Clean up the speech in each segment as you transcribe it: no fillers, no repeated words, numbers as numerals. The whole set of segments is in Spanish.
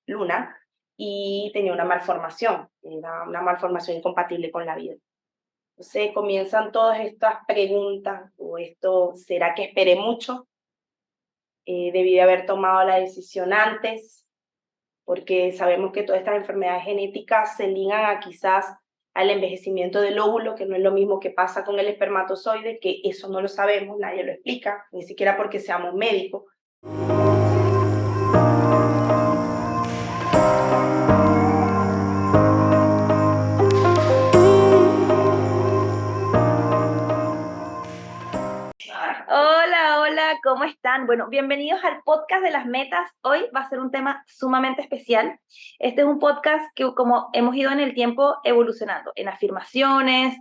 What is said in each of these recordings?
Luna, y tenía una malformación, era una malformación incompatible con la vida. Entonces comienzan todas estas preguntas, o esto, ¿será que esperé mucho? Debí de haber tomado la decisión antes, porque sabemos que todas estas enfermedades genéticas se ligan a quizás al envejecimiento del óvulo, que no es lo mismo que pasa con el espermatozoide, que eso no lo sabemos, nadie lo explica, ni siquiera porque seamos médicos. Hola, hola, ¿cómo están? Bueno, bienvenidos al podcast de las metas. Hoy va a ser un tema sumamente especial. Este es un podcast que, como hemos ido en el tiempo evolucionando, en afirmaciones,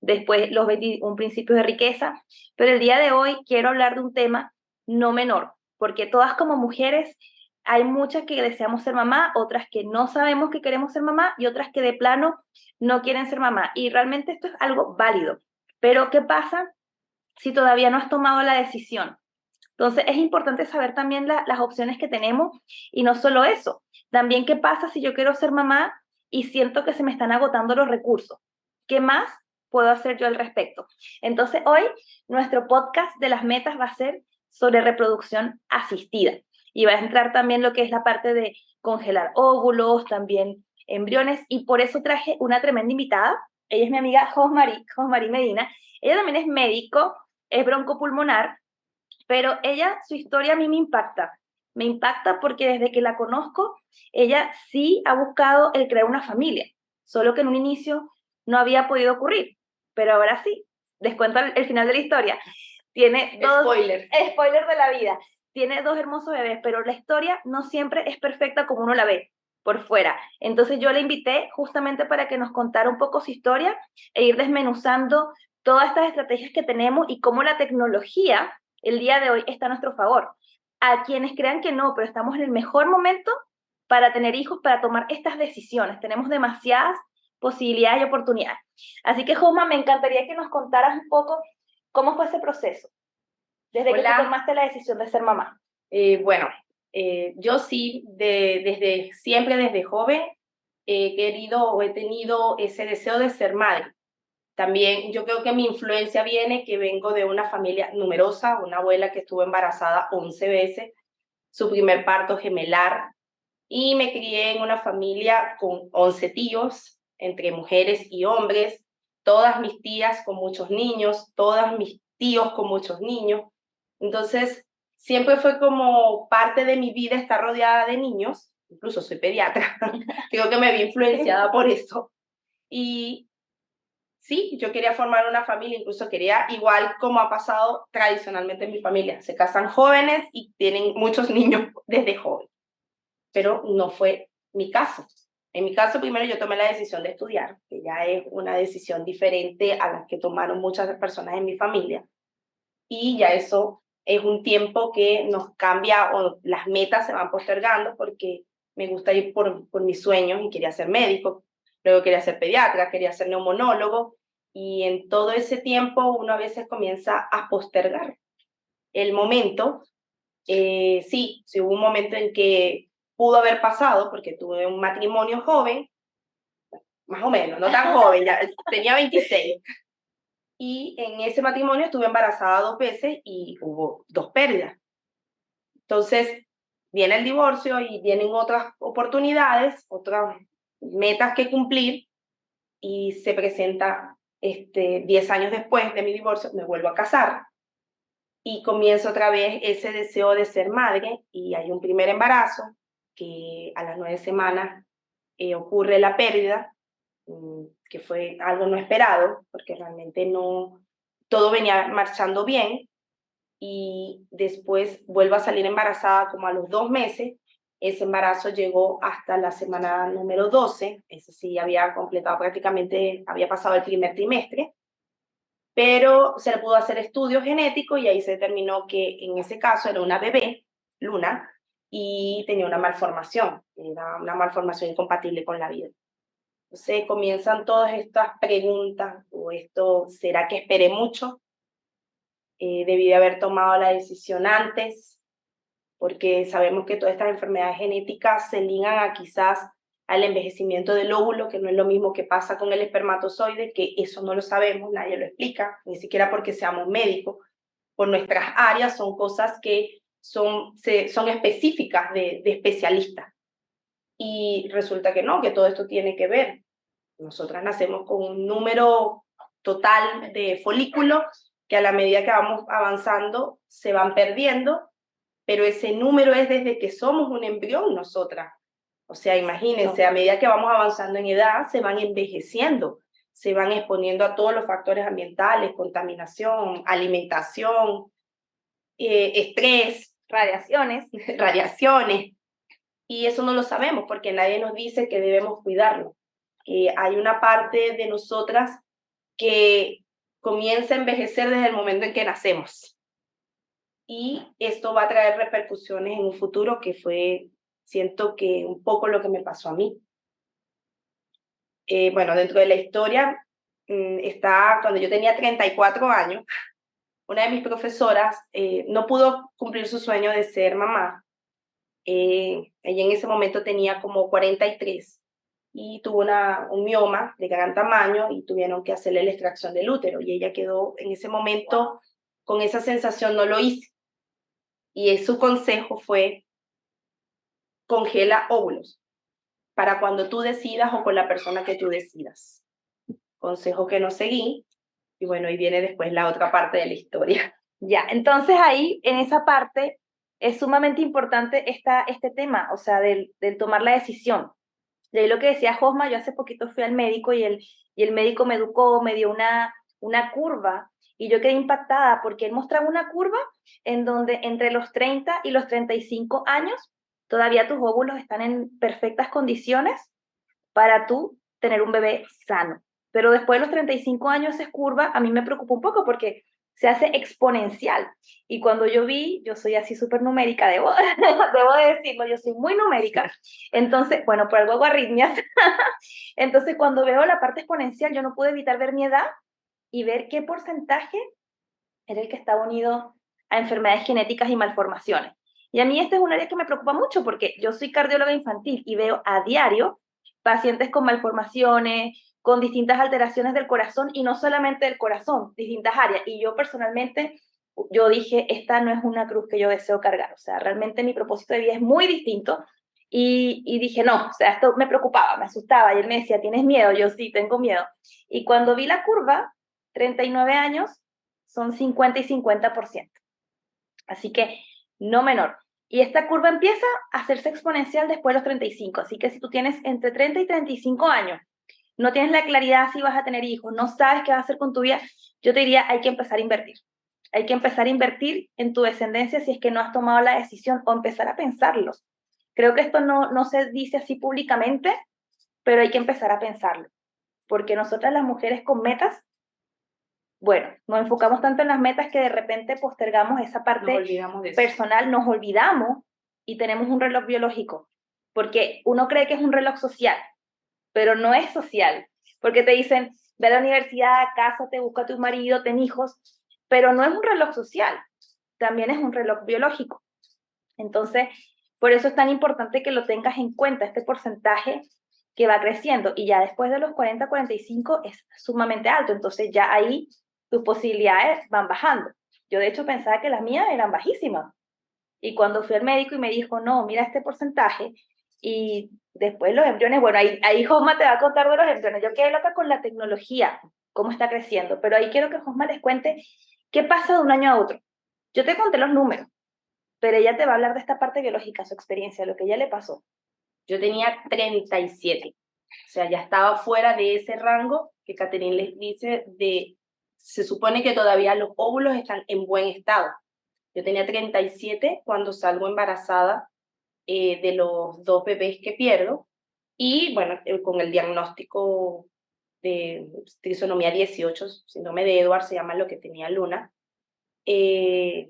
después los 21 principios de riqueza, pero el día de hoy quiero hablar de un tema no menor, porque todas como mujeres hay muchas que deseamos ser mamá, otras que no sabemos que queremos ser mamá y otras que de plano no quieren ser mamá. Y realmente esto es algo válido. Pero ¿qué pasa si todavía no has tomado la decisión? Entonces es importante saber también las opciones que tenemos y no solo eso, también qué pasa si yo quiero ser mamá y siento que se me están agotando los recursos. ¿Qué más puedo hacer yo al respecto? Entonces hoy nuestro podcast de las metas va a ser sobre reproducción asistida y va a entrar también lo que es la parte de congelar óvulos, también embriones, y por eso traje una tremenda invitada. Ella es mi amiga Josmarie Medina. Ella también es médico, es broncopulmonar, pero ella, su historia a mí me impacta. Me impacta porque desde que la conozco, ella sí ha buscado el crear una familia, solo que en un inicio no había podido ocurrir, pero ahora sí. Les cuento el final de la historia. Tiene spoiler de la vida. Tiene dos hermosos bebés, pero la historia no siempre es perfecta como uno la ve por fuera. Entonces yo la invité justamente para que nos contara un poco su historia e ir desmenuzando todas estas estrategias que tenemos y cómo la tecnología el día de hoy está a nuestro favor. A quienes crean que no, pero estamos en el mejor momento para tener hijos, para tomar estas decisiones. Tenemos demasiadas posibilidades y oportunidades. Así que, Josma, me encantaría que nos contaras un poco cómo fue ese proceso, desde que tú tomaste la decisión de ser mamá. Bueno, yo sí, desde siempre, desde joven, he querido o he tenido ese deseo de ser madre. También yo creo que mi influencia viene que vengo de una familia numerosa, una abuela que estuvo embarazada 11 veces, su primer parto gemelar, y me crié en una familia con 11 tíos, entre mujeres y hombres, todas mis tías con muchos niños, todas mis tíos con muchos niños. Entonces, siempre fue como parte de mi vida estar rodeada de niños, incluso soy pediatra, creo que me vi influenciada por eso. Y sí, yo quería formar una familia, incluso quería, igual como ha pasado tradicionalmente en mi familia, se casan jóvenes y tienen muchos niños desde joven, pero no fue mi caso. En mi caso, primero yo tomé la decisión de estudiar, que ya es una decisión diferente a la que tomaron muchas personas en mi familia, y ya eso es un tiempo que nos cambia o las metas se van postergando porque me gusta ir por mis sueños y quería ser médico, luego quería ser pediatra, quería ser neumonólogo, y en todo ese tiempo uno a veces comienza a postergar el momento. Sí, sí hubo un momento en que pudo haber pasado porque tuve un matrimonio joven, más o menos, no tan joven, ya tenía 26. Y en ese matrimonio estuve embarazada 2 veces y hubo 2 pérdidas. Entonces, viene el divorcio y vienen otras oportunidades, otras metas que cumplir, y se presenta 10 años después de mi divorcio, me vuelvo a casar y comienzo otra vez ese deseo de ser madre, y hay un primer embarazo que a las 9 semanas ocurre la pérdida, que fue algo no esperado, porque realmente no, todo venía marchando bien, y después vuelvo a salir embarazada como a los 2 meses. Ese embarazo llegó hasta la semana número 12, ese sí había completado prácticamente, había pasado el primer trimestre, pero se le pudo hacer estudios genéticos y ahí se determinó que en ese caso era una bebé, Luna, y tenía una malformación, era una malformación incompatible con la vida. Entonces comienzan todas estas preguntas, o esto, ¿será que esperé mucho? Debí de haber tomado la decisión antes, porque sabemos que todas estas enfermedades genéticas se ligan a quizás al envejecimiento del óvulo, que no es lo mismo que pasa con el espermatozoide, que eso no lo sabemos, nadie lo explica, ni siquiera porque seamos médicos. Por nuestras áreas son cosas que son específicas de especialistas. Y resulta que no, que todo esto tiene que ver. Nosotras nacemos con un número total de folículos que a la medida que vamos avanzando se van perdiendo, pero ese número es desde que somos un embrión nosotras. O sea, imagínense, a medida que vamos avanzando en edad, se van envejeciendo, se van exponiendo a todos los factores ambientales, contaminación, alimentación, estrés, Radiaciones. radiaciones. Y eso no lo sabemos porque nadie nos dice que debemos cuidarlo. Hay una parte de nosotras que comienza a envejecer desde el momento en que nacemos. Y esto va a traer repercusiones en un futuro que siento que un poco lo que me pasó a mí. Bueno, dentro de la historia está cuando yo tenía 34 años, una de mis profesoras no pudo cumplir su sueño de ser mamá. Ella en ese momento tenía como 43 y tuvo un mioma de gran tamaño y tuvieron que hacerle la extracción del útero y ella quedó en ese momento con esa sensación, no lo hice. Y su consejo fue, congela óvulos para cuando tú decidas o con la persona que tú decidas. Consejo que no seguí y bueno, ahí viene después la otra parte de la historia. Ya, entonces ahí, en esa parte, es sumamente importante este tema, o sea, del tomar la decisión. De ahí lo que decía Josma, yo hace poquito fui al médico y el médico me educó, me dio una curva y yo quedé impactada porque él mostraba una curva en donde entre los 30 y los 35 años todavía tus óvulos están en perfectas condiciones para tú tener un bebé sano. Pero después de los 35 años esa curva a mí me preocupó un poco porque se hace exponencial. Y cuando yo soy así súper numérica, debo de decirlo, yo soy muy numérica. Entonces, bueno, por algo hago arritmias. Entonces, cuando veo la parte exponencial, yo no pude evitar ver mi edad y ver qué porcentaje era el que estaba unido a enfermedades genéticas y malformaciones. Y a mí este es un área que me preocupa mucho porque yo soy cardióloga infantil y veo a diario pacientes con malformaciones, con distintas alteraciones del corazón y no solamente del corazón, distintas áreas. Y yo personalmente, yo dije, esta no es una cruz que yo deseo cargar. O sea, realmente mi propósito de vida es muy distinto. Y dije, no, o sea, esto me preocupaba, me asustaba. Y él me decía, ¿tienes miedo? Yo sí, tengo miedo. Y cuando vi la curva, 39 años, son 50 y 50%. Así que no menor. Y esta curva empieza a hacerse exponencial después de los 35. Así que si tú tienes entre 30 y 35 años, no tienes la claridad si vas a tener hijos, no sabes qué vas a hacer con tu vida, yo te diría, hay que empezar a invertir. Hay que empezar a invertir en tu descendencia si es que no has tomado la decisión o empezar a pensarlo. Creo que esto no se dice así públicamente, pero hay que empezar a pensarlo. Porque nosotras las mujeres con metas, bueno, nos enfocamos tanto en las metas que de repente postergamos esa parte personal, nos olvidamos y tenemos un reloj biológico, porque uno cree que es un reloj social, pero no es social, porque te dicen, ve a la universidad, cásate, busca a tu marido, ten hijos, pero no es un reloj social, también es un reloj biológico. Entonces, por eso es tan importante que lo tengas en cuenta, este porcentaje que va creciendo, y ya después de los 40, 45 es sumamente alto, entonces ya ahí tus posibilidades van bajando. Yo de hecho pensaba que las mías eran bajísimas. Y cuando fui al médico y me dijo, no, mira este porcentaje, y después los embriones, bueno, ahí Josma te va a contar de los embriones. Yo quedé loca con la tecnología, cómo está creciendo, pero ahí quiero que Josma les cuente qué pasa de un año a otro. Yo te conté los números, pero ella te va a hablar de esta parte biológica, su experiencia, lo que ella le pasó. Yo tenía 37, o sea, ya estaba fuera de ese rango que Catherine les dice se supone que todavía los óvulos están en buen estado. Yo tenía 37 cuando salgo embarazada de los 2 bebés que pierdo y bueno, con el diagnóstico de trisonomía 18, síndrome de Edwards se llama lo que tenía Luna, y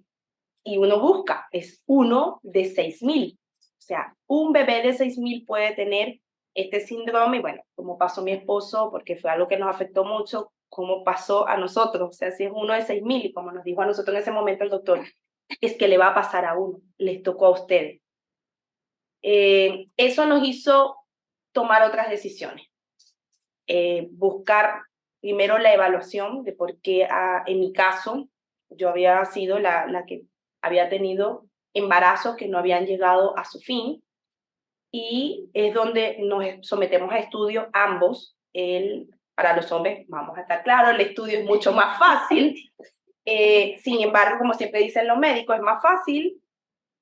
uno busca, es uno de 6.000. O sea, un bebé de 6.000 puede tener este síndrome, y bueno, como pasó mi esposo, porque fue algo que nos afectó mucho, cómo pasó a nosotros, o sea, si es uno de 6.000, y como nos dijo a nosotros en ese momento el doctor, es que le va a pasar a uno, les tocó a ustedes. Eso nos hizo tomar otras decisiones. Buscar primero la evaluación de por qué, en mi caso, yo había sido la que había tenido embarazos que no habían llegado a su fin, y es donde nos sometemos a estudios ambos. Para los hombres, vamos a estar claros, el estudio es mucho más fácil. Sin embargo, como siempre dicen los médicos, es más fácil,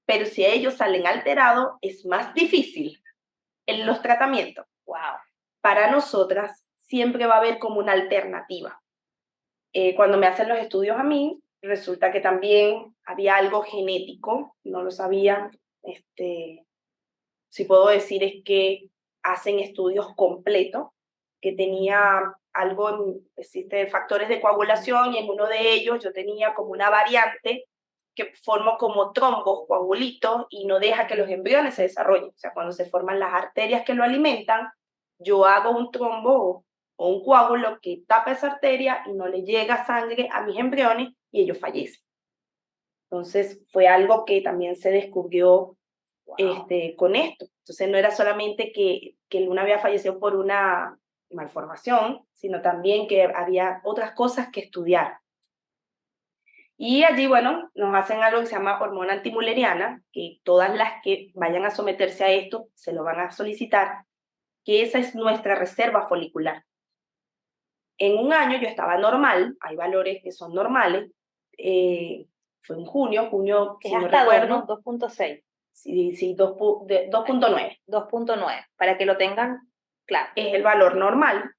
pero si ellos salen alterados, es más difícil en los tratamientos. Wow. Para nosotras siempre va a haber como una alternativa. Cuando me hacen los estudios a mí, resulta que también había algo genético, no lo sabía. Si puedo decir es que hacen estudios completos, que tenía algo, existen factores de coagulación, y en uno de ellos yo tenía como una variante que forma como trombos, coagulitos, y no deja que los embriones se desarrollen. O sea, cuando se forman las arterias que lo alimentan, yo hago un trombo o un coágulo que tapa esa arteria y no le llega sangre a mis embriones y ellos fallecen. Entonces fue algo que también se descubrió con esto. Entonces no era solamente que Luna había fallecido por una malformación, sino también que había otras cosas que estudiar. Y allí, bueno, nos hacen algo que se llama hormona antimuleriana, que todas las que vayan a someterse a esto se lo van a solicitar, que esa es nuestra reserva folicular. En un año yo estaba normal, hay valores que son normales, fue en junio, Es si no hasta recuerdo. 2.6. Sí, 2.9. 2.9, para que lo tengan claro. Es el valor normal.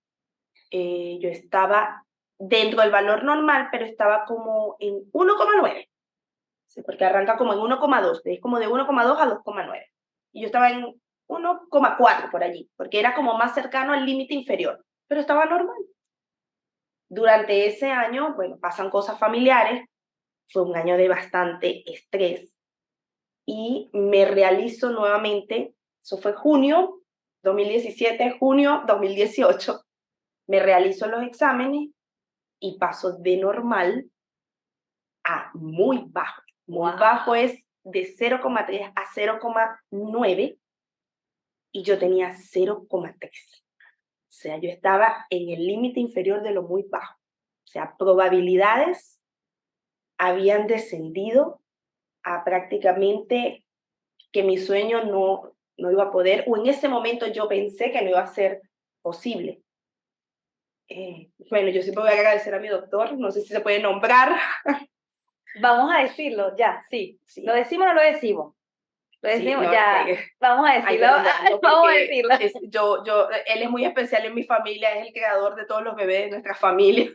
Yo estaba dentro del valor normal, pero estaba como en 1,9. Sí, porque arranca como en 1,2, es como de 1,2 a 2,9. Y yo estaba en 1,4 por allí, porque era como más cercano al límite inferior, pero estaba normal. Durante ese año, bueno, pasan cosas familiares, fue un año de bastante estrés, y me realizo nuevamente, eso fue junio 2017, junio 2018, me realizo los exámenes y paso de normal a muy bajo. Muy bajo es de 0,3 a 0,9 y yo tenía 0,3. O sea, yo estaba en el límite inferior de lo muy bajo. O sea, probabilidades habían descendido a prácticamente que mi sueño no iba a poder, o en ese momento yo pensé que no iba a ser posible. Bueno, yo siempre voy a agradecer a mi doctor, no sé si se puede nombrar. Vamos a decirlo, ya, sí. ¿Lo decimos o no lo decimos? Lo decimos, sí, no, ya. Vamos a decirlo. Vamos a decirlo. Él es muy especial en mi familia, es el creador de todos los bebés de nuestra familia.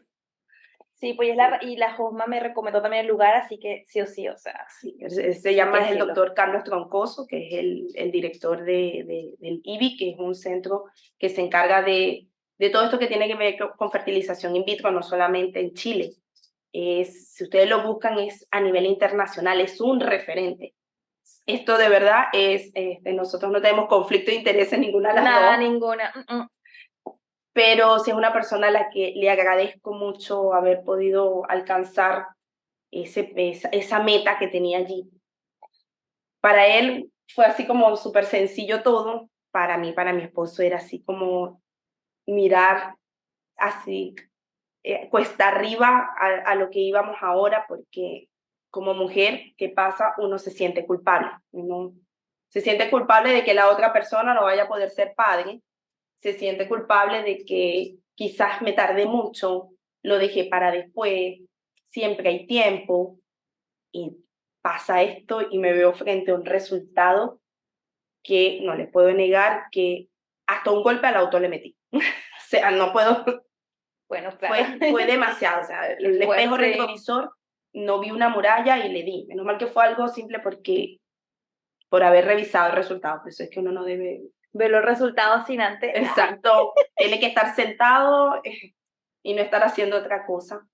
Sí, pues y la Josma me recomendó también el lugar, así que sí o sí, o sea. Sí, se llama el doctor Carlos Troncoso, que es el director del IBI, que es un centro que se encarga de todo esto que tiene que ver con fertilización in vitro, no solamente en Chile. Si ustedes lo buscan, es a nivel internacional, es un referente. Esto de verdad es, nosotros no tenemos conflicto de interés en ninguna de las dos. Nada, ninguna. Pero sí es una persona a la que le agradezco mucho haber podido alcanzar esa meta que tenía allí. Para él fue así como súper sencillo todo. Para mí, para mi esposo, era así como mirar así, cuesta arriba a lo que íbamos ahora, porque como mujer, ¿qué pasa? Uno se siente culpable. Uno se siente culpable de que la otra persona no vaya a poder ser padre. Se siente culpable de que quizás me tardé mucho, lo dejé para después, siempre hay tiempo, y pasa esto y me veo frente a un resultado que no les puedo negar que hasta un golpe al auto le metí. O sea, no puedo. Bueno, claro. Fue demasiado. O sea, el espejo retrovisor, no vi una muralla y le di. Menos mal que fue algo simple por haber revisado el resultado. Por eso es que uno no debe ver los resultados sin antes. Exacto. Tiene que estar sentado y no estar haciendo otra cosa.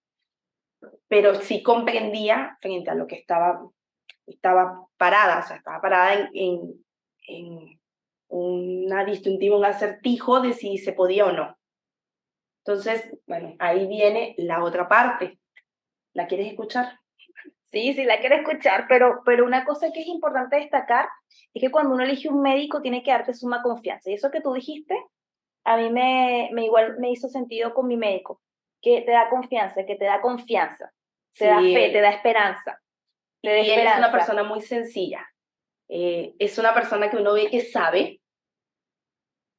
Pero sí comprendía frente a lo que estaba parada, o sea, estaba parada en una disyuntiva, un acertijo de si se podía o no. Entonces, bueno, ahí viene la otra parte. ¿La quieres escuchar? Sí, sí, la quiero escuchar, pero una cosa que es importante destacar es que cuando uno elige un médico tiene que darte suma confianza. Y eso que tú dijiste, a mí igual me hizo sentido con mi médico, que te da confianza, que te da confianza, te da Sí, fe, te da esperanza, te da y él es una esperanza. persona muy sencilla. Es una persona que uno ve que sabe,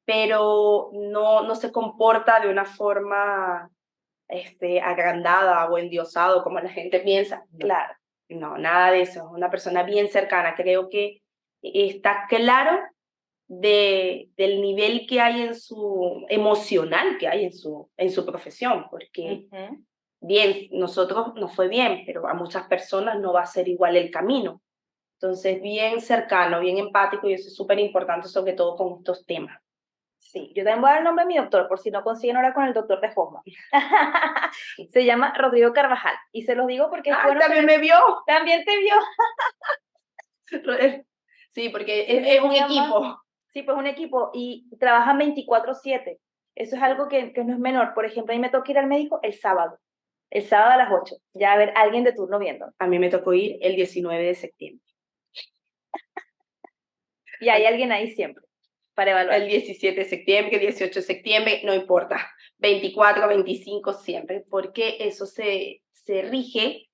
pero no se comporta de una forma agrandada o endiosado como la gente piensa. No, Claro. no, nada de eso. Es una persona bien cercana. Creo que está claro del nivel que hay en su emocional que hay en su profesión, porque Ujú. bien, nosotros nos fue bien, pero a muchas personas no va a ser igual el camino. Entonces, bien cercano, bien empático y eso es súper importante, sobre todo con estos temas. Sí, yo también voy a dar el nombre de mi doctor, por si no consiguen ahora con el doctor de Fosma. Se llama Rodrigo Carvajal. Y se los digo porque es ¡Ay, bueno también tener. me vio! También te vio. Sí, porque Él es es un muy amable. equipo. Sí, pues un equipo y trabajan 24/7. Eso es algo que no es menor. Por ejemplo, a mí me toca ir al médico el sábado a las 8, ya a ver alguien de turno viendo. A mí me tocó ir el 19 de septiembre. Y hay alguien ahí siempre para El evaluar. 17 de septiembre, 18 de septiembre, no importa. 24, 25 siempre, porque eso se rige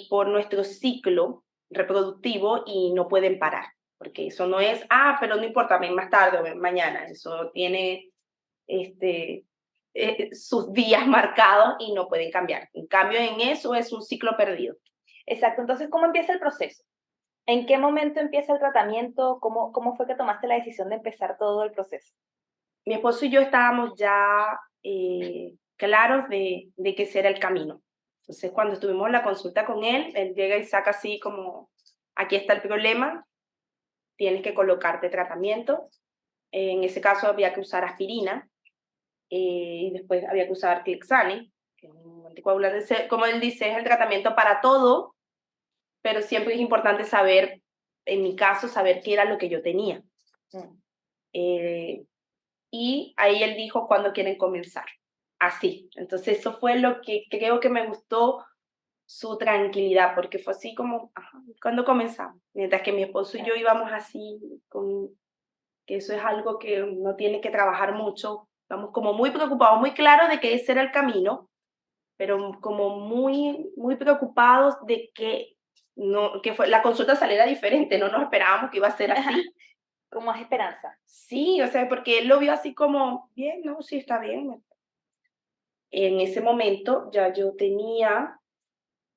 por nuestro ciclo reproductivo y no pueden parar. Porque eso no es, pero no importa, ven más tarde o ven mañana. Eso tiene este, sus días marcados y no pueden cambiar. En cambio, en eso es un ciclo perdido. Exacto. Entonces, ¿cómo empieza el proceso? ¿En qué momento empieza el tratamiento? ¿Cómo fue que tomaste la decisión de empezar todo el proceso? Mi esposo y yo estábamos ya claros de que ese era el camino. Entonces, cuando tuvimos la consulta con él, él llega y saca así como, aquí está el problema, tienes que colocarte tratamiento. En ese caso había que usar aspirina y después había que usar Clexane, que es un anticoagulante. Como él dice, es el tratamiento para todo, pero siempre es importante saber, en mi caso, saber qué era lo que yo tenía. Mm. Eh, y ahí él dijo cuándo quieren comenzar. Así. Entonces eso fue lo que creo que me gustó, su tranquilidad, porque fue así como, ajá, ¿cuándo comenzamos? Mientras que mi esposo y yo íbamos así, con que eso es algo que uno tiene que trabajar mucho, estamos como muy preocupados, muy claros de que ese era el camino, pero como muy preocupados de que no, la consulta saliera diferente, no nos esperábamos que iba a ser así. Con más esperanza. Sí, o sea, porque él lo vio así como, bien, no, sí, está bien. En ese momento ya yo tenía,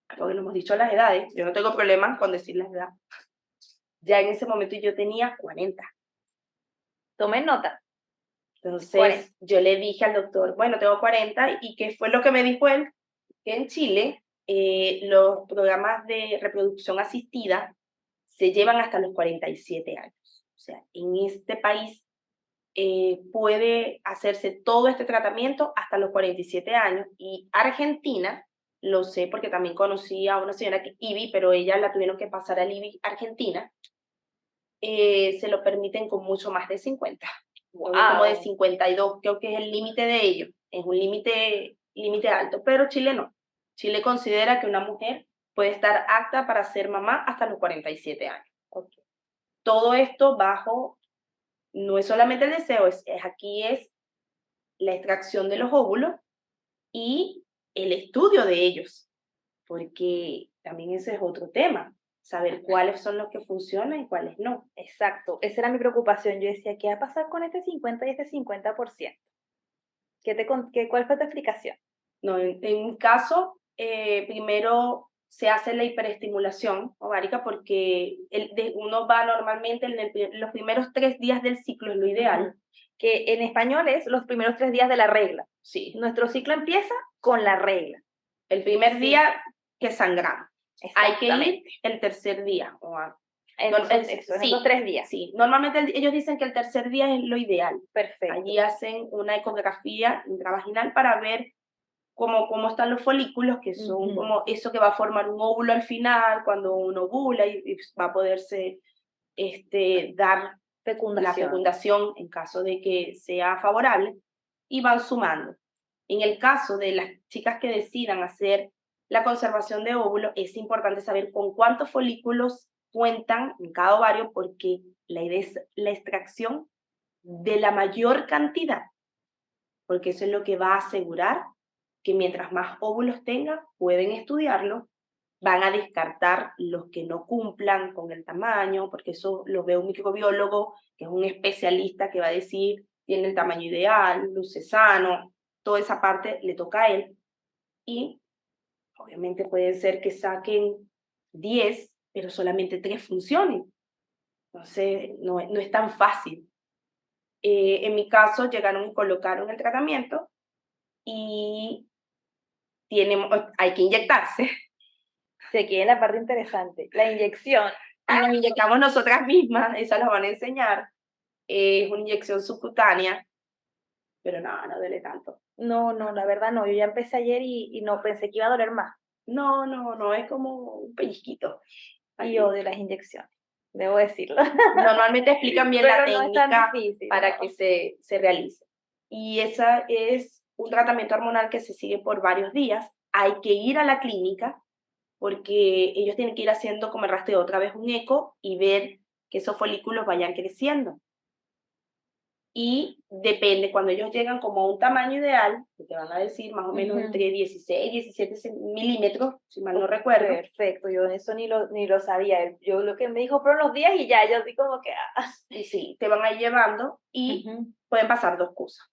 porque no hemos dicho las edades, yo no tengo problema con decir la edad, ya en ese momento yo tenía 40. Tomen nota. 40. Entonces yo le dije al doctor, bueno, tengo 40, ¿y qué fue lo que me dijo él? Que en Chile los programas de reproducción asistida se llevan hasta los 47 años. O sea, en este país puede hacerse todo este tratamiento hasta los 47 años y Argentina, lo sé porque también conocí a una señora que IBI, pero ella la tuvieron que pasar al IBI Argentina, se lo permiten con mucho más de 50, como de Wow. 52, creo que es el límite de ellos, es un límite alto, pero Chile no. Chile considera que una mujer puede estar apta para ser mamá hasta los 47 años. Okay. Todo esto bajo, no es solamente el deseo, aquí es la extracción de los óvulos y el estudio de ellos, porque también ese es otro tema, saber cuáles son los que funcionan y cuáles no. Exacto, esa era mi preocupación. Yo decía, ¿qué va a pasar con este 50 y este 50%? ¿Cuál fue tu explicación? No, en mi caso, primero se hace la hiperestimulación ovárica porque uno va normalmente los primeros 3 días del ciclo, es lo ideal. Ujú. Que en español es los primeros 3 días de la regla. Sí, Nuestro ciclo empieza con la regla. el primer Sí, día que sangramos. Hay que ir exactamente. el tercer día. En en esos Sí, 3 días. sí. Normalmente ellos dicen que el tercer día es lo ideal. Perfecto. Allí hacen una ecografía intravaginal para ver cómo están los folículos, que son Ujú. como eso que va a formar un óvulo al final, cuando uno ovula y va a poderse dar la Fecundación. fecundación en caso de que sea favorable, y van sumando. En el caso de las chicas que decidan hacer la conservación de óvulos, es importante saber con cuántos folículos cuentan en cada ovario, porque la idea es la extracción de la mayor cantidad, porque eso es lo que va a asegurar que mientras más óvulos tengan, pueden estudiarlo, van a descartar los que no cumplan con el tamaño, porque eso lo ve un microbiólogo, que es un especialista que va a decir, tiene el tamaño ideal, luce sano, toda esa parte le toca a él. Y obviamente puede ser que saquen 10, pero solamente 3 funcionen. Entonces, no es tan fácil. En mi caso, llegaron y colocaron el tratamiento y hay que inyectarse. Se queda en la parte interesante, la inyección. Y nos inyectamos nosotras mismas, esa las van a enseñar. Es una inyección subcutánea, pero no duele tanto. No, la verdad no, yo ya empecé ayer y no pensé que iba a doler más. No, es como un pellizquito. Y odio las inyecciones, debo decirlo. Normalmente explican bien la Pero no es tan técnica difícil, para no. que se realice. Y esa es un tratamiento hormonal que se sigue por varios días. Hay que ir a la clínica porque ellos tienen que ir haciendo como el rastreo otra vez un eco y ver que esos folículos vayan creciendo. Y depende, cuando ellos llegan como a un tamaño ideal, que te van a decir más o menos entre 16 y 17 milímetros, si mal no recuerdo. Perfecto, yo eso ni lo sabía. Yo lo que me dijo fueron los días y ya, yo así como que... Y sí, te van a ir llevando y pueden pasar dos cosas.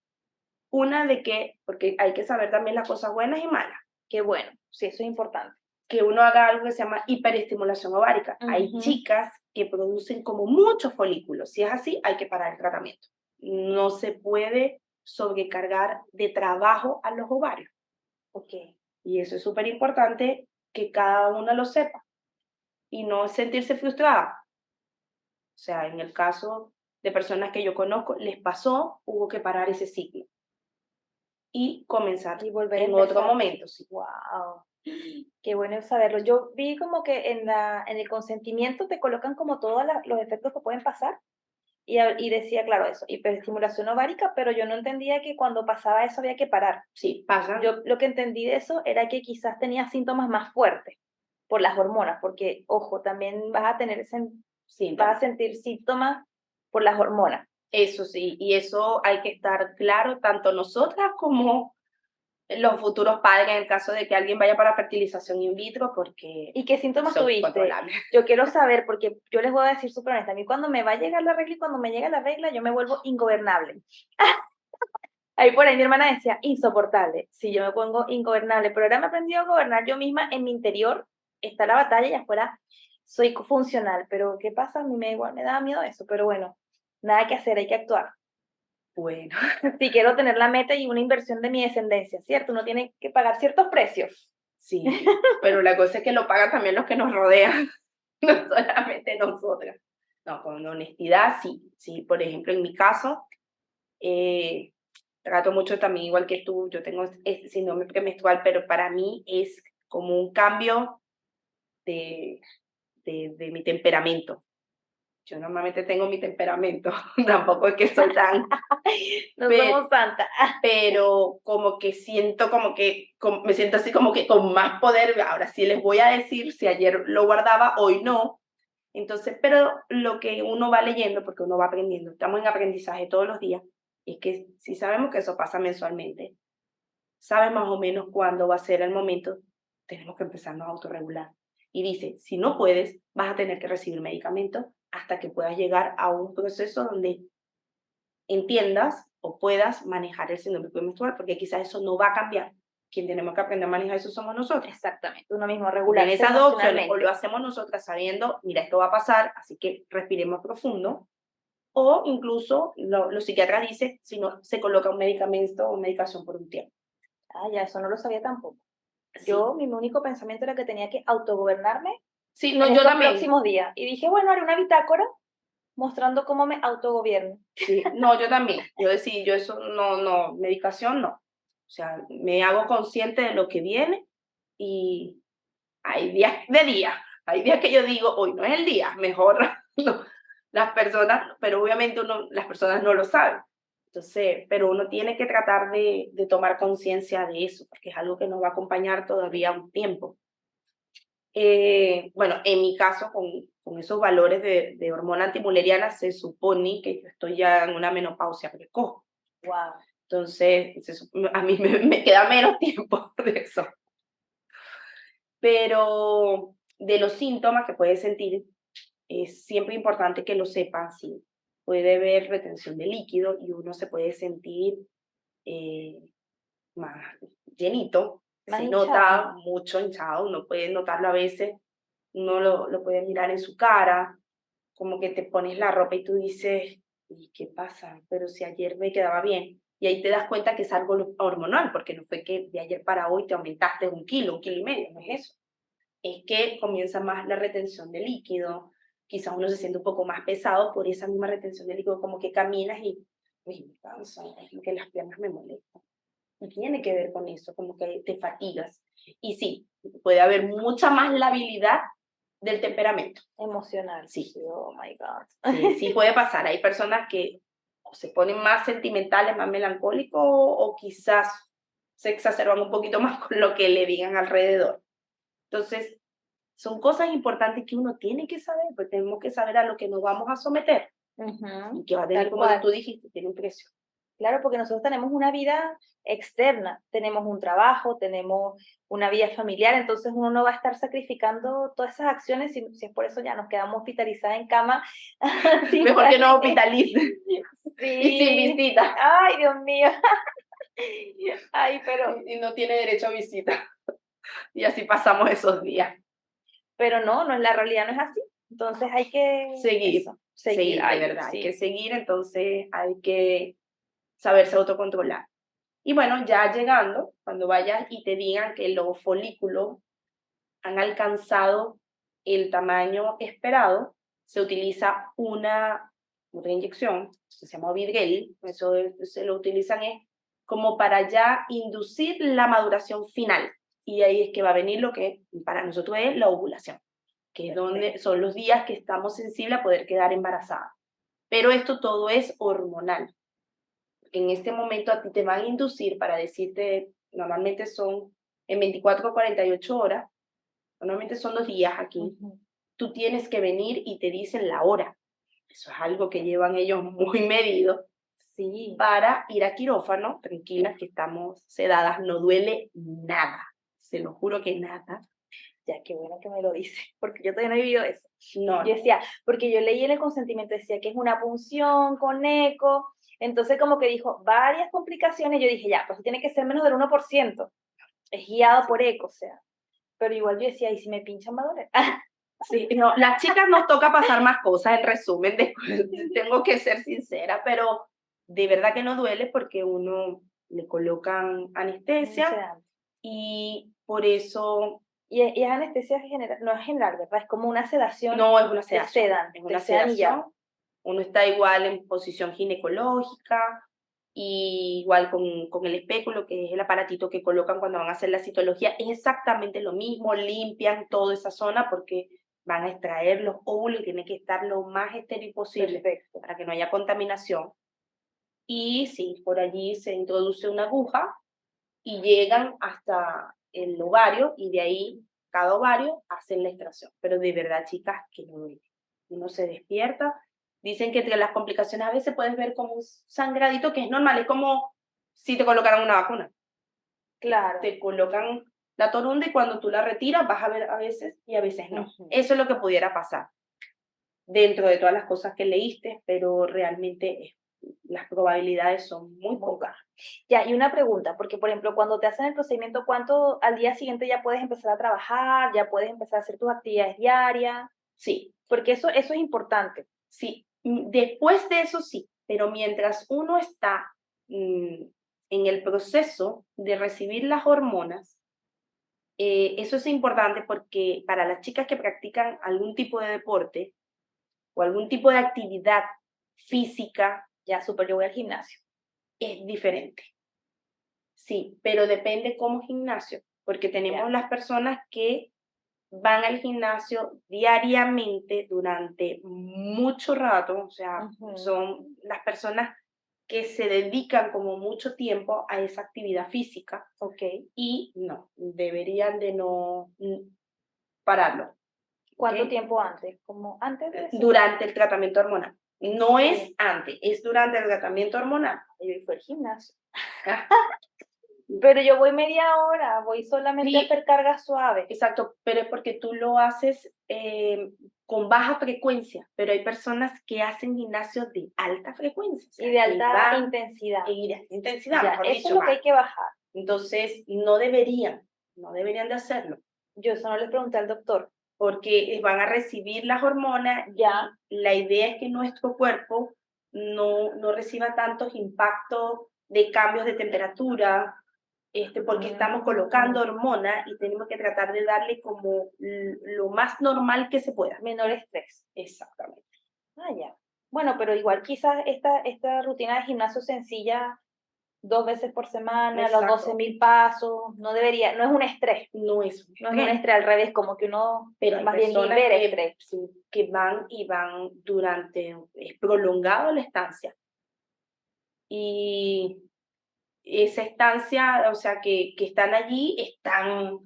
Una de que, porque hay que saber también las cosas buenas y malas. Qué bueno, sí, eso es importante. Que uno haga algo que se llama hiperestimulación ovárica. Hay chicas que producen como muchos folículos. Si es así, hay que parar el tratamiento. No se puede sobrecargar de trabajo a los ovarios. Okay. Y eso es súper importante que cada una lo sepa y no sentirse frustrada. O sea, en el caso de personas que yo conozco, les pasó, hubo que parar ese ciclo y comenzar y volver en a otro momento. Sí. Wow. Qué bueno saberlo. Yo vi como que en el consentimiento te colocan como todos los efectos que pueden pasar y decía, claro, eso, hiperestimulación ovárica, pero yo no entendía que cuando pasaba eso había que parar. Sí, pasa. Yo lo que entendí de eso era que quizás tenía síntomas más fuertes por las hormonas, porque, ojo, también vas a sentir síntomas por las hormonas. Eso sí, y eso hay que estar claro, tanto nosotras como los futuros padres, en el caso de que alguien vaya para fertilización in vitro, porque ¿Y qué síntomas tuviste? Yo quiero saber, porque yo les voy a decir súper honesta, a mí cuando me va a llegar la regla y cuando me llega la regla, yo me vuelvo ingobernable. Ahí por ahí mi hermana decía, insoportable. Sí, yo me pongo ingobernable, pero ahora me he aprendido a gobernar yo misma en mi interior. Está la batalla y afuera soy funcional, pero ¿qué pasa? A mí igual me da miedo eso, pero bueno, nada que hacer, hay que actuar. Bueno. Si quiero tener la meta y una inversión de mi descendencia, ¿cierto? Uno tiene que pagar ciertos precios. Sí, pero la cosa es que lo pagan también los que nos rodean, no solamente nosotras. No, con honestidad, sí. Por ejemplo, en mi caso, trato mucho también, igual que tú, yo tengo este síndrome premenstrual, pero para mí es como un cambio de mi temperamento. Yo normalmente tengo mi temperamento, tampoco es que soy tan... No somos santas. Pero como que siento me siento así como que con más poder, ahora sí les voy a decir, si ayer lo guardaba, hoy no. Entonces, pero lo que uno va leyendo, porque uno va aprendiendo, estamos en aprendizaje todos los días, es que si sabemos que eso pasa mensualmente, sabes más o menos cuándo va a ser el momento, tenemos que empezarnos a autorregular. Y dice, si no puedes, vas a tener que recibir medicamentos hasta que puedas llegar a un proceso donde entiendas o puedas manejar el síndrome premenstrual, porque quizás eso no va a cambiar. Quien tenemos que aprender a manejar eso somos nosotros. Exactamente, uno mismo regular. En esas dos opciones, o lo hacemos nosotras sabiendo, mira, esto va a pasar, así que respiremos profundo, o incluso los psiquiatras dicen, si no, se coloca un medicamento o medicación por un tiempo. Ah, ya, eso no lo sabía tampoco. Sí. Mi único pensamiento era que tenía que autogobernarme en estos próximos días. Y dije, bueno, haré una bitácora mostrando cómo me autogobierno. Sí, no, yo también. Yo decidí, yo eso no, medicación no. O sea, me hago consciente de lo que viene y hay días de día. Hay días que yo digo, hoy no es el día, mejor no. Las personas, pero obviamente las personas no lo saben. Entonces, pero uno tiene que tratar de tomar conciencia de eso, porque es algo que nos va a acompañar todavía un tiempo. Bueno, en mi caso, con esos valores de hormona antimuleriana, se supone que yo estoy ya en una menopausia precoz. Wow. Entonces, a mí me queda menos tiempo de eso. Pero de los síntomas que puedes sentir, es siempre importante que lo sepan, sí. Puede haber retención de líquido y uno se puede sentir eh, más llenito, Más se hinchado. nota mucho hinchado, uno puede notarlo a veces, uno lo puede mirar en su cara, como que te pones la ropa y tú dices, ¿y qué pasa? Pero si ayer me quedaba bien. Y ahí te das cuenta que es algo hormonal, porque no fue que de ayer para hoy te aumentaste 1 kilo y medio, no es eso. Es que comienza más la retención de líquido, quizás uno se siente un poco más pesado por esa misma retención de líquido, como que caminas y, uy, me cansa, es como que las piernas me molestan. Y tiene que ver con eso, como que te fatigas. Y sí, puede haber mucha más labilidad del temperamento. Emocional. Sí, Sí, oh my God. sí puede pasar. Hay personas que o se ponen más sentimentales, más melancólicos, o quizás se exacerban un poquito más con lo que le digan alrededor. Entonces, son cosas importantes que uno tiene que saber, pues tenemos que saber a lo que nos vamos a someter y que va a tener, Tal como cual. tú dijiste, tiene un precio. Claro, porque nosotros tenemos una vida externa, tenemos un trabajo, tenemos una vida familiar, entonces uno no va a estar sacrificando todas esas acciones si es por eso ya nos quedamos hospitalizadas en cama sin Mejor que no salir. hospitalice y sin Sí, visita. ay, Dios mío. Ay, pero, Y no tiene derecho a visita. Y así pasamos esos días. pero no, la realidad no es así. Entonces hay que Seguir, eso, seguir. seguir, de Ay, verdad. Hay que sí. seguir, entonces hay que saberse autocontrolar. Y bueno, ya llegando, cuando vayas y te digan que los folículos han alcanzado el tamaño esperado, se utiliza otra inyección que se llama Vidrel, eso se lo utilizan es como para ya inducir la maduración final. Y ahí es que va a venir lo que para nosotros es la ovulación, que es donde son los días que estamos sensibles a poder quedar embarazada. Pero esto todo es hormonal. En este momento a ti te van a inducir para decirte, normalmente son en 24 o 48 horas, normalmente son 2 días aquí, Ujú. tú tienes que venir y te dicen la hora. Eso es algo que llevan ellos muy medido Sí, para ir a quirófano, tranquilas que estamos sedadas, no duele nada, se lo juro que nada. ya qué bueno que me lo dice, porque yo todavía no he vivido eso. No, Yo decía, porque yo leí en el consentimiento, decía que es una punción con eco, entonces como que dijo varias complicaciones, yo dije, ya, pues tiene que ser menos del 1%, es guiado por eco, o sea, pero igual yo decía, ¿y si me pinchan va a doler? sí, no, las chicas nos toca pasar más cosas, en resumen, tengo que ser sincera, pero de verdad que no duele porque uno le colocan anestesia y por eso Y es anestesia general, no es general, ¿verdad? Es como una sedación, no es una te sedación, sedan, es te una sedan y ya. sedación. Uno está igual en posición ginecológica, y igual con el espéculo, que es el aparatito que colocan cuando van a hacer la citología, es exactamente lo mismo, limpian toda esa zona porque van a extraer los óvulos y tiene que estar lo más estéril posible Perfecto. para que no haya contaminación. Y sí, por allí se introduce una aguja y llegan hasta el ovario y de ahí cada ovario hacen la extracción. Pero de verdad, chicas, que no duele. Uno se despierta. Dicen que entre las complicaciones a veces puedes ver como un sangradito que es normal, es como si te colocaran una vacuna. Claro. Te colocan la torunda y cuando tú la retiras vas a ver a veces y a veces no. Eso es lo que pudiera pasar dentro de todas las cosas que leíste, pero realmente las probabilidades son muy pocas. Ya, y una pregunta, porque por ejemplo, cuando te hacen el procedimiento, ¿cuánto al día siguiente ya puedes empezar a trabajar, ya puedes empezar a hacer tus actividades diarias? Sí, Porque eso es importante. sí, después de eso sí, pero mientras uno está en el proceso de recibir las hormonas, eso es importante porque para las chicas que practican algún tipo de deporte o algún tipo de actividad física, Ya, súper, yo voy al gimnasio. es diferente. Sí, pero depende cómo gimnasio, porque tenemos Ya. las personas que van al gimnasio diariamente durante mucho rato, o sea, Ujú. son las personas que se dedican como mucho tiempo a esa actividad física Ok. y no, deberían de no pararlo. ¿Cuánto ¿Ok? tiempo antes? ¿Como antes de eso? Durante el tratamiento hormonal. ¿En No serio? es antes, es durante el tratamiento hormonal. Y fue el gimnasio. Ah, Pero yo voy media hora, voy solamente a sí, hacer cargas suaves. exacto, pero es porque tú lo haces con baja frecuencia, pero hay personas que hacen gimnasio de alta frecuencia, o sea, Y de que alta van intensidad. en alta intensidad, Ya, mejor eso es dicho, lo que más. hay que bajar. Entonces, no deberían de hacerlo, Yo eso no le pregunté al doctor. porque van a recibir las hormonas. Ya. La idea es que nuestro cuerpo no reciba tantos impactos de cambios de temperatura, porque estamos colocando hormonas y tenemos que tratar de darle como lo más normal que se pueda. Menor estrés. Exactamente. Ah, ya. Bueno, pero igual quizás esta rutina de gimnasio sencilla, 2 veces por semana, los Exacto. 12.000 pasos, no debería, no es un estrés, No es un no es un estrés, estrés al revés, como que uno pero hay más bien personas libera que, estrés. sí, que van y van durante, es prolongado la estancia. Y esa estancia, o sea, que están allí, están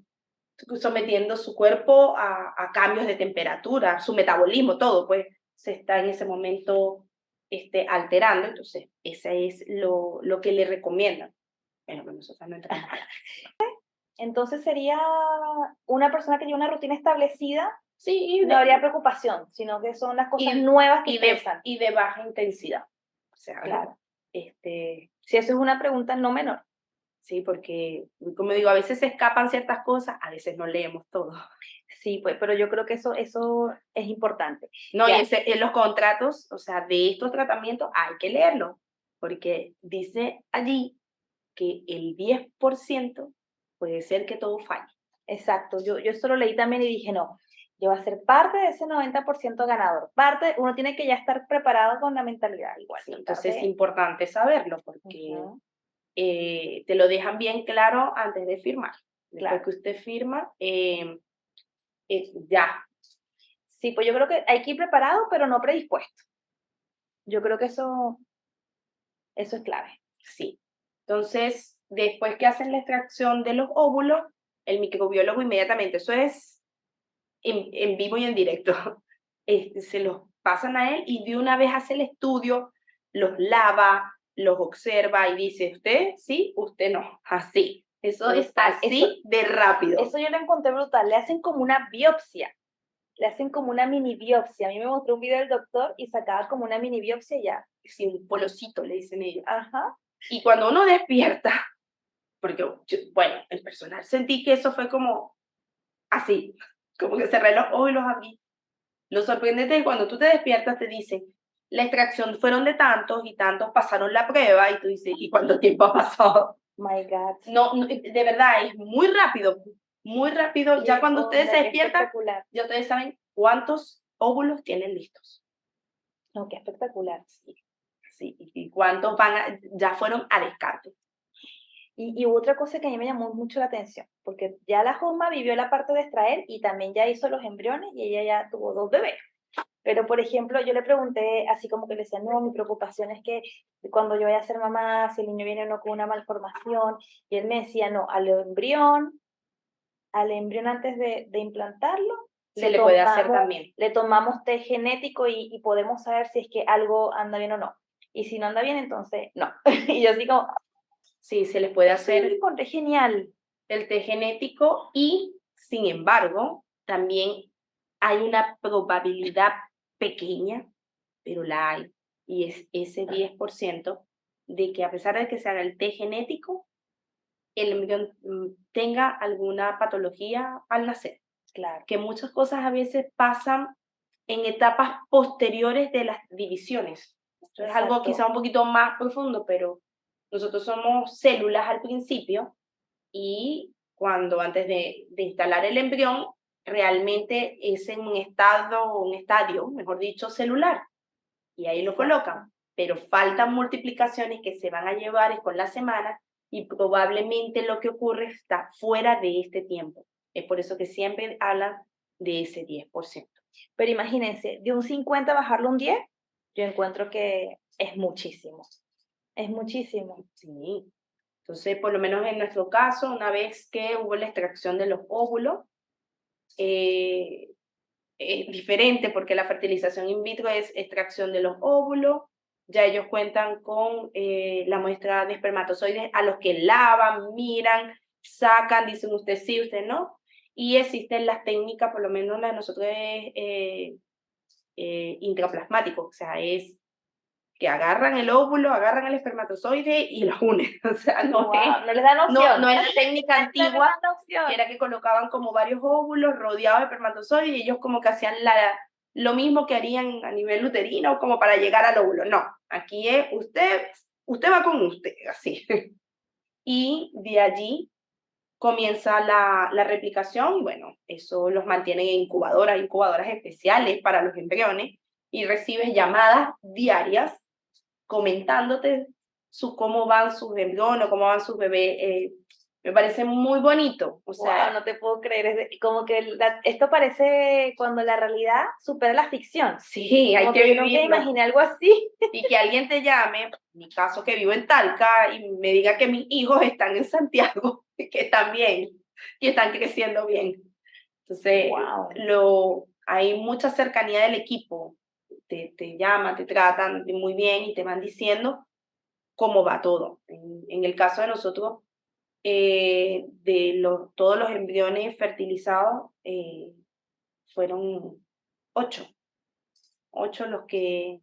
sometiendo su cuerpo a cambios de temperatura, su metabolismo, todo, pues se está en ese momento alterando. Entonces, ese es lo que le recomiendan. Pero que nosotros no entramos ahí. Entonces sería una persona que lleva una rutina establecida, Sí, no habría preocupación, sino que son las cosas y, nuevas que y, de, empiezan. y de baja intensidad. O sea, Claro. este, Si eso es una pregunta no menor. sí, porque, como digo, a veces se escapan ciertas cosas, a veces no leemos todo. Sí, pues, pero yo creo que eso es importante. No, y Ya, en los contratos, o sea, de estos tratamientos hay que leerlo, porque dice allí que el 10% puede ser que todo falle. exacto. Yo esto lo leí también y dije, no, yo voy a ser parte de ese 90% ganador. Uno tiene que ya estar preparado con la mentalidad igual. Sí, Tratar entonces es de... importante saberlo, porque Ujú, te lo dejan bien claro antes de firmar. Después claro. que usted firma, ya, Sí, pues yo creo que hay que ir preparado, pero no predispuesto. Yo creo que eso es clave. sí. Entonces, después que hacen la extracción de los óvulos, el microbiólogo inmediatamente, eso es en vivo y en directo, se los pasan a él y de una vez hace el estudio, los lava, los observa y dice, usted sí, usted no, así. Eso es Brutal. así de rápido. Eso yo lo encontré brutal. Le hacen como una biopsia. Le hacen como una mini biopsia. A mí me mostró un video del doctor y sacaba como una mini biopsia y ya. Sí, un polocito, le dicen ellos. Ajá. Y cuando uno despierta, porque bueno, el personal sentí que eso fue como así, como que cerré los ojos y los abrí. Lo sorprendente es que cuando tú te despiertas te dicen, la extracción fueron de tantos y tantos pasaron la prueba y tú dices, ¿y cuánto tiempo ha pasado? My God. No, de verdad, es muy rápido, muy rápido. Ya ¿Qué cuando ustedes onda? se Qué despiertan, espectacular. ya ustedes saben cuántos óvulos tienen listos. No, qué espectacular. Sí, sí, y cuántos ya fueron a descarte. Y hubo otra cosa que a mí me llamó mucho la atención, porque ya la Josma vivió la parte de extraer y también ya hizo los embriones y ella ya tuvo 2 bebés. Pero, por ejemplo, yo le pregunté, así como que le decía, no, mi preocupación es que cuando yo vaya a ser mamá, si el niño viene o no con una malformación, y él me decía, no, al embrión antes de implantarlo, Se le puede hacer tomamos, también. le tomamos test genético y podemos saber si es que algo anda bien o no. Y si no anda bien, entonces no. Y yo así como, Sí, se les puede eso yo lo hacer encontré genial. el test genético y, sin embargo, también hay una probabilidad pequeña, pero la hay, y es ese 10% de que a pesar de que se haga el test genético, el embrión tenga alguna patología al nacer. Claro. Que muchas cosas a veces pasan en etapas posteriores de las divisiones. Esto es algo Exacto. quizá un poquito más profundo, pero nosotros somos células al principio y cuando antes de instalar el embrión, realmente es en un estadio, mejor dicho, celular, y ahí lo colocan, pero faltan multiplicaciones que se van a llevar con la semana y probablemente lo que ocurre está fuera de este tiempo. Es por eso que siempre hablan de ese 10%. Pero imagínense, de un 50 bajarlo a un 10, yo encuentro que es muchísimo. Es muchísimo. Sí. Entonces, por lo menos en nuestro caso, una vez que hubo la extracción de los óvulos, eh, es diferente porque la fertilización in vitro es extracción de los óvulos, ya ellos cuentan con la muestra de espermatozoides a los que lavan, miran, sacan, dicen usted sí, usted no, y existen las técnicas, por lo menos la de nosotros es intraplasmático, o sea, es que agarran el óvulo, agarran el espermatozoide y los unen. O sea, Wow, no les dan opción. no es la técnica No les antigua, dan opción. que era que colocaban como varios óvulos rodeados de espermatozoide y ellos como que hacían lo mismo que harían a nivel uterino como para llegar al óvulo. No, aquí es usted va con usted, así. Y de allí comienza la replicación y bueno, eso los mantienen en incubadoras especiales para los embriones y recibes llamadas diarias comentándote cómo van sus embriones, cómo van sus bebés. Me parece muy bonito. O sea, Wow, no te puedo creer. Como que esto parece cuando la realidad supera la ficción. sí, hay Como que que yo nunca vivirlo. imaginé algo así. Y que alguien te llame, en mi caso que vivo en Talca, y me diga que mis hijos están en Santiago, que están bien, y están creciendo bien. Entonces, Wow. hay mucha cercanía del equipo. Te llaman, te tratan muy bien y te van diciendo cómo va todo. En el caso de nosotros, todos los embriones fertilizados, fueron 8, 8 los que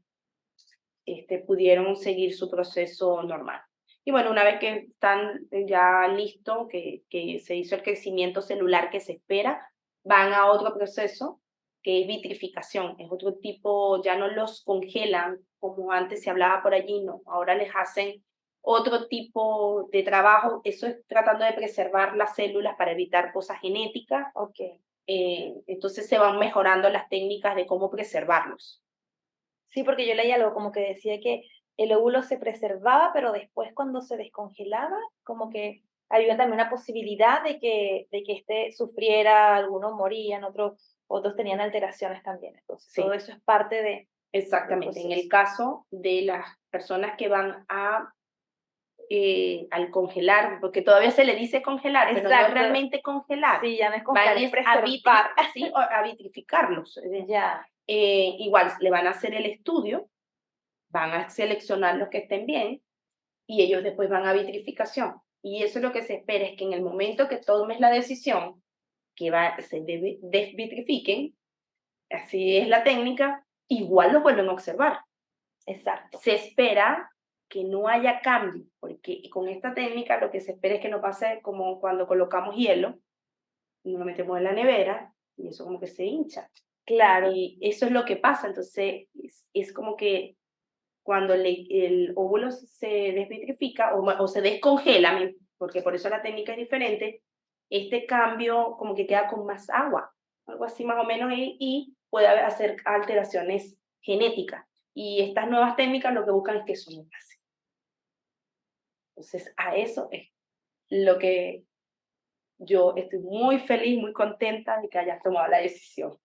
pudieron seguir su proceso normal. Y bueno, una vez que están ya listos, que se hizo el crecimiento celular que se espera, van a otro proceso que es vitrificación. Es otro tipo, ya no los congelan como antes se hablaba por allí, no. Ahora les hacen otro tipo de trabajo. Eso es tratando de preservar las células para evitar cosas genéticas. Ok. Entonces se van mejorando las técnicas de cómo preservarlos. Sí, porque yo leí algo como que decía que el óvulo se preservaba, pero después cuando se descongelaba, como que había también una posibilidad de que este sufriera, algunos morían, otros tenían alteraciones también. Entonces, todo Sí. eso es parte del Exactamente, en el proceso. caso de las personas que van al congelar, porque todavía se le dice congelar, pero no es Exacto. realmente congelar, Sí, ya no es van congelar, es es a, preservar. sí, a vitrificarlos. Ya, Igual le van a hacer el estudio, van a seleccionar los que estén bien y ellos después van a vitrificación. Y eso es lo que se espera, es que en el momento que tomes la decisión que desvitrifiquen, así es la técnica, igual los vuelven a observar. exacto. Se espera que no haya cambio, porque con esta técnica lo que se espera es que no pase como cuando colocamos hielo y lo metemos en la nevera y eso como que se hincha. Claro, Y eso es lo que pasa, entonces es como que cuando el óvulo se desvitrifica o se descongela, porque por eso la técnica es diferente, este cambio como que queda con más agua, algo así más o menos, y puede hacer alteraciones genéticas. Y estas nuevas técnicas lo que buscan es que eso no pase. Entonces, a eso es lo que yo estoy muy feliz, muy contenta de que hayas tomado la decisión.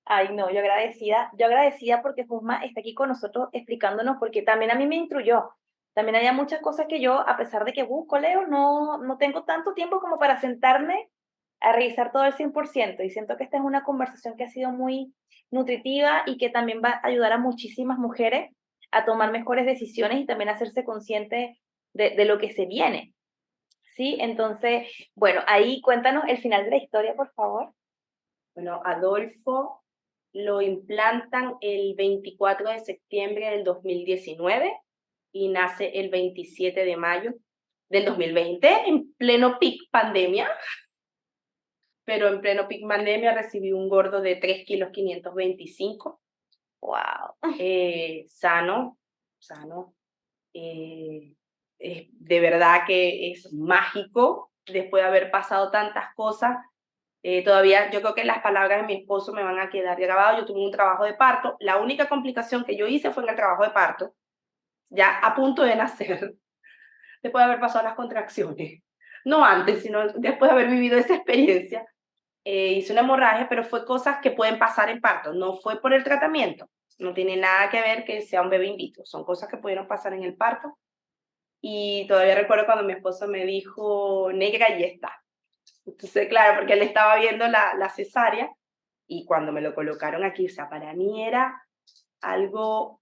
ay no, yo agradecida porque Jusma está aquí con nosotros explicándonos, porque también a mí me instruyó. También había muchas cosas que yo, a pesar de que busco, leo, no tengo tanto tiempo como para sentarme a revisar todo el 100%. Y siento que esta es una conversación que ha sido muy nutritiva y que también va a ayudar a muchísimas mujeres a tomar mejores decisiones y también a hacerse conscientes de lo que se viene. ¿Sí? Entonces, bueno, ahí cuéntanos el final de la historia, por favor. Bueno, Adolfo lo implantan el 24 de septiembre del 2019 y nace el 27 de mayo del 2020 en pleno pic pandemia, pero en pleno pic pandemia recibí un gordo de 3 kilos 525, Wow. sano, sano. eh, de verdad que es mágico después de haber pasado tantas cosas. Todavía yo creo que las palabras de mi esposo me van a quedar grabadas. Yo tuve un trabajo de parto. La única complicación que yo hice fue en el trabajo de parto, ya a punto de nacer, después de haber pasado las contracciones. No antes, sino después de haber vivido esa experiencia. Hice una hemorragia, pero fue cosas que pueden pasar en parto. No fue por el tratamiento. No tiene nada que ver que sea un bebé in vitro. Son cosas que pudieron pasar en el parto. Y todavía recuerdo cuando mi esposo me dijo, negra, y está. Entonces, claro, porque él estaba viendo la cesárea y cuando me lo colocaron aquí, o sea, para mí era algo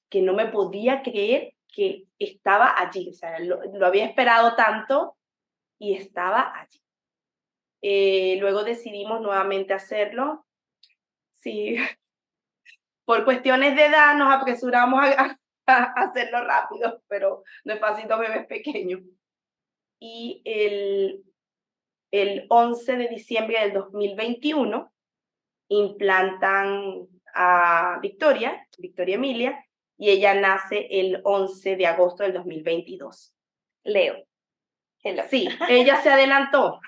que no me podía creer que estaba allí, o sea, lo había esperado tanto y estaba allí. Luego decidimos nuevamente hacerlo. Sí, por cuestiones de edad nos apresuramos a hacerlo rápido, pero no es fácil, dos bebés pequeños. Y el 11 de diciembre del 2021 implantan a Victoria, Victoria Emilia, y ella nace el 11 de agosto del 2022. Leo. Hello. Sí, ella se adelantó.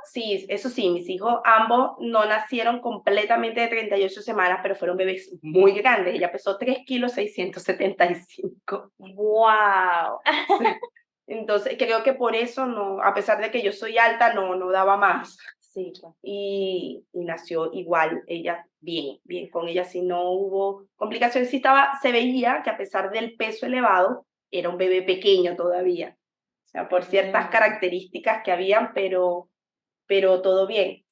Sí, eso sí, mis hijos ambos no nacieron completamente de 38 semanas, pero fueron bebés muy grandes. Ella pesó 3 kilos 675. ¡Wow! Sí. Entonces, creo que por eso no, a pesar de que yo soy alta, no daba más. Sí, pues. Y nació igual, ella bien, bien, con ella sí no hubo complicaciones, sí se veía que a pesar del peso elevado, era un bebé pequeño todavía, o sea, por ciertas características que habían, pero todo bien.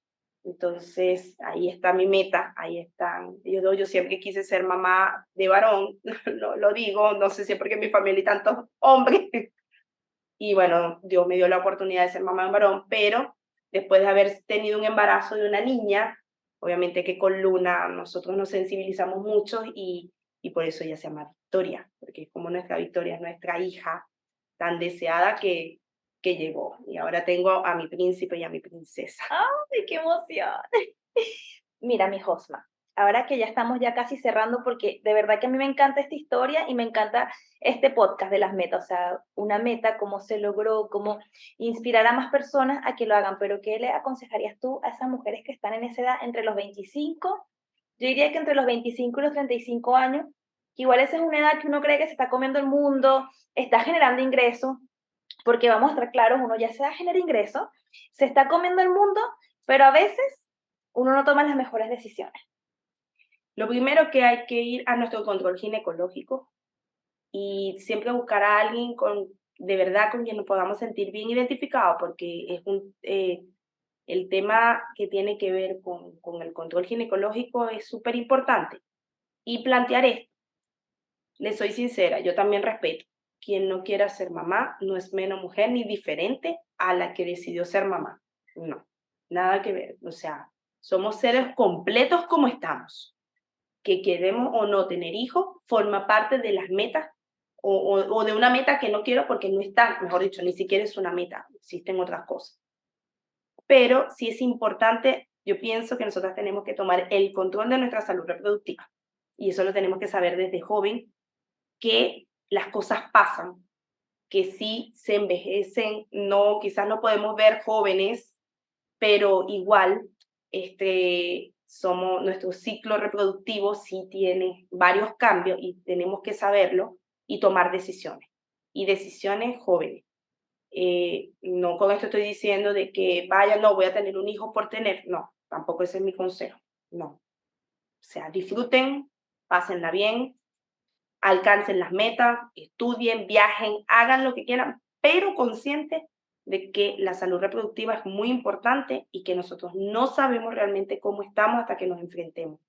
Entonces, ahí está mi meta, ahí están. Yo siempre quise ser mamá de varón, lo digo, no sé si es porque en mi familia hay tantos hombres, y bueno, Dios me dio la oportunidad de ser mamá de un varón, pero después de haber tenido un embarazo de una niña, obviamente que con Luna nosotros nos sensibilizamos mucho y por eso ella se llama Victoria, porque es como nuestra Victoria, es nuestra hija tan deseada que llegó. Y ahora tengo a mi príncipe y a mi princesa. ¡Ay, qué emoción! Mira, mi Josma, ahora que ya estamos ya casi cerrando, porque de verdad que a mí me encanta esta historia y me encanta este podcast de las metas, o sea, una meta, cómo se logró, cómo inspirar a más personas a que lo hagan, pero ¿qué le aconsejarías tú a esas mujeres que están en esa edad entre los 25? Yo diría que entre los 25 y los 35 años, que igual esa es una edad que uno cree que se está comiendo el mundo, está generando ingresos, porque vamos a estar claros, uno ya se da genera ingresos, se está comiendo el mundo, pero a veces uno no toma las mejores decisiones. Lo primero que hay que ir a nuestro control ginecológico y siempre buscar a alguien de verdad con quien nos podamos sentir bien identificados, porque el tema que tiene que ver con el control ginecológico es súper importante. Y plantear esto, le soy sincera, yo también respeto. Quien no quiera ser mamá no es menos mujer ni diferente a la que decidió ser mamá. No, nada que ver. O sea, somos seres completos como estamos. Que queremos o no tener hijos forma parte de las metas o de una meta que no quiero porque no está, mejor dicho, ni siquiera es una meta, existen otras cosas. Pero sí es importante, yo pienso que nosotras tenemos que tomar el control de nuestra salud reproductiva. Y eso lo tenemos que saber desde joven, que las cosas pasan, que sí se envejecen, no, quizás no podemos ver jóvenes, pero igual nuestro ciclo reproductivo sí tiene varios cambios y tenemos que saberlo y tomar decisiones. Y decisiones jóvenes. No con esto estoy diciendo de que vaya, no, voy a tener un hijo por tener. No, tampoco ese es mi consejo. No. O sea, disfruten, pásenla bien, alcancen las metas, estudien, viajen, hagan lo que quieran, pero conscientes de que la salud reproductiva es muy importante y que nosotros no sabemos realmente cómo estamos hasta que nos enfrentemos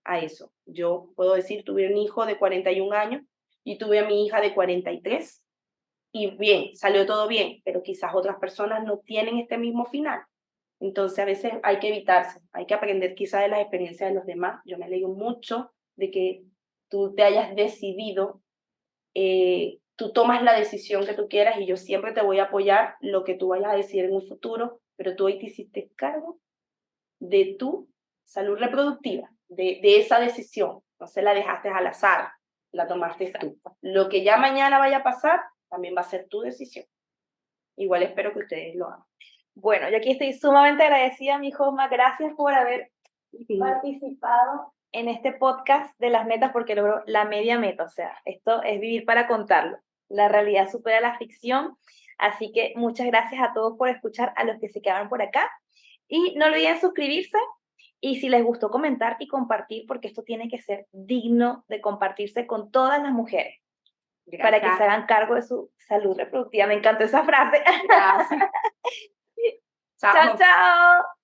a eso. Yo puedo decir, tuve un hijo de 41 años y tuve a mi hija de 43 y bien, salió todo bien, pero quizás otras personas no tienen este mismo final. Entonces a veces hay que evitarse, hay que aprender quizás de las experiencias de los demás. Yo me alegro mucho de que tú te hayas decidido, tú tomas la decisión que tú quieras y yo siempre te voy a apoyar lo que tú vayas a decir en un futuro, pero tú hoy te hiciste cargo de tu salud reproductiva, de esa decisión, no se la dejaste al azar, la tomaste tú. Lo que ya mañana vaya a pasar, también va a ser tu decisión. Igual espero que ustedes lo hagan. Bueno, yo aquí estoy sumamente agradecida, mi Josma, gracias por haber participado en este podcast de las metas porque logró la media meta, o sea, esto es vivir para contarlo. La realidad supera la ficción, así que muchas gracias a todos por escuchar, a los que se quedaron por acá y no olviden suscribirse y si les gustó comentar y compartir porque esto tiene que ser digno de compartirse con todas las mujeres. para que se hagan cargo de su salud reproductiva. Me encantó esa frase. Gracias. Chao, chao.